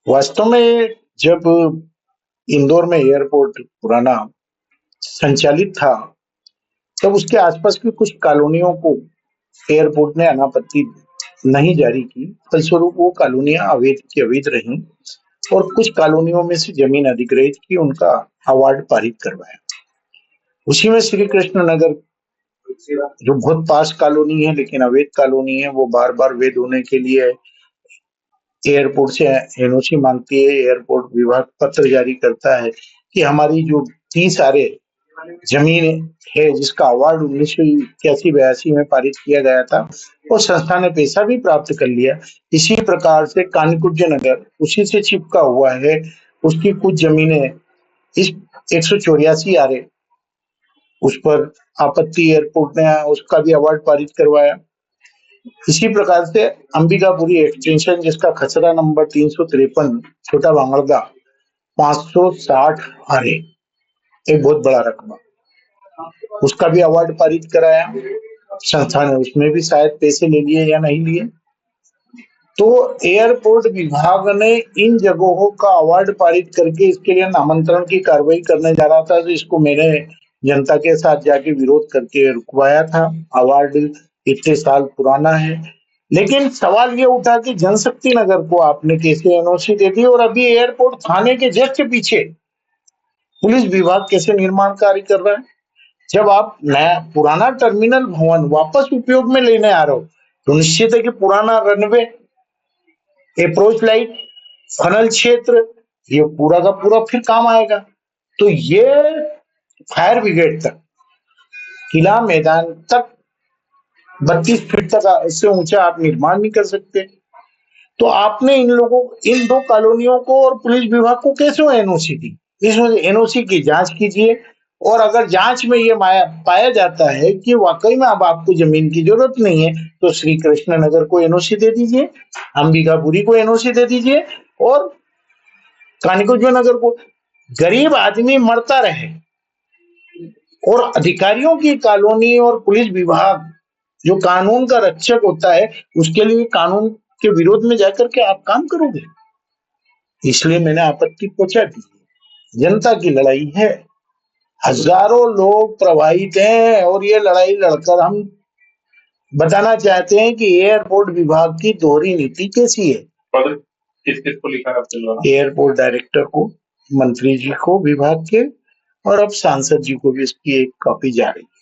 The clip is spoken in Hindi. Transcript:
वास्तव में जब इंदौर में एयरपोर्ट पुराना संचालित था, तब उसके आसपास की कुछ कॉलोनियों को एयरपोर्ट ने अनापत्ति नहीं जारी की। फलस्वरूप वो कॉलोनियां अवैध की अवैध रहीं और कुछ कॉलोनियों में से जमीन अधिग्रहित की, उनका अवार्ड पारित करवाया। उसी में श्री कृष्ण नगर, जो बहुत पास कॉलोनी है लेकिन अवैध कॉलोनी है, वो बार बार वैध होने के लिए एयरपोर्ट से एनओसी मांगती है। एयरपोर्ट विभाग पत्र जारी करता है कि हमारी जो 30 आरे जमीन है, जिसका अवार्ड 1981-82 में पारित किया गया था, और संस्था ने पैसा भी प्राप्त कर लिया। इसी प्रकार से कानिकुब्ज नगर उसी से चिपका हुआ है, उसकी कुछ जमीनें इस 184 आरे, उस पर आपत्ति, एयरपोर्ट ने उसका भी अवार्ड पारित करवाया। इसी प्रकार से अंबिकापुरी एक्सटेंशन, जिसका खसरा नंबर 353, छोटा बांगड़दा, 560 आरे, एक बहुत बड़ा रकबा, उसका भी अवार्ड पारित कराया संस्था ने। उसमें भी शायद पैसे ले लिए या नहीं लिए। तो एयरपोर्ट विभाग ने इन जगहों का अवार्ड पारित करके इसके लिए नामांतरण की कार्रवाई करने जा रहा था, तो इसको मैंने जनता के साथ जाके विरोध करके रुकवाया था। अवार्ड इतने साल पुराना है, लेकिन सवाल ये उठा कि जनशक्ति नगर को आपने कैसे एनओसी दे दी, और अभी एयरपोर्ट थाने के जस्ट पीछे पुलिस विभाग कैसे निर्माण कार्य कर रहा है। जब आप नया पुराना टर्मिनल भवन वापस उपयोग में लेने आ रहे हो, तो निश्चित है कि पुराना रनवे, अप्रोच लाइट, फनल क्षेत्र, ये पूरा का पूरा फिर काम आएगा। तो ये फायर ब्रिगेड तक, किला मैदान तक 32 फीट तक इससे ऊंचा आप निर्माण नहीं कर सकते। तो आपने इन लोगों, इन दो कॉलोनियों को और पुलिस विभाग को कैसे एनओसी दी? इसमें एनओसी की जांच कीजिए, और अगर जांच में ये पाया जाता है कि वाकई में अब आपको जमीन की जरूरत नहीं है, तो श्री कृष्ण नगर को एनओसी दे दीजिए, अंबिकापुरी को एनओसी दे दीजिए, और कानिकुब्ज नगर को। गरीब आदमी मरता रहे, और अधिकारियों की कॉलोनी और पुलिस विभाग जो कानून का रक्षक होता है, उसके लिए कानून के विरोध में जाकर के आप काम करोगे? इसलिए मैंने आपत्ति पहुंचा दी। जनता की लड़ाई है, हजारों लोग प्रभावित हैं, और ये लड़ाई लड़कर हम बताना चाहते हैं कि एयरपोर्ट विभाग की दोहरी नीति कैसी है। किस किस को लिखा आपके द्वारा? एयरपोर्ट डायरेक्टर को, मंत्री जी को विभाग के, और अब सांसद जी को भी इसकी एक कॉपी जा रही है।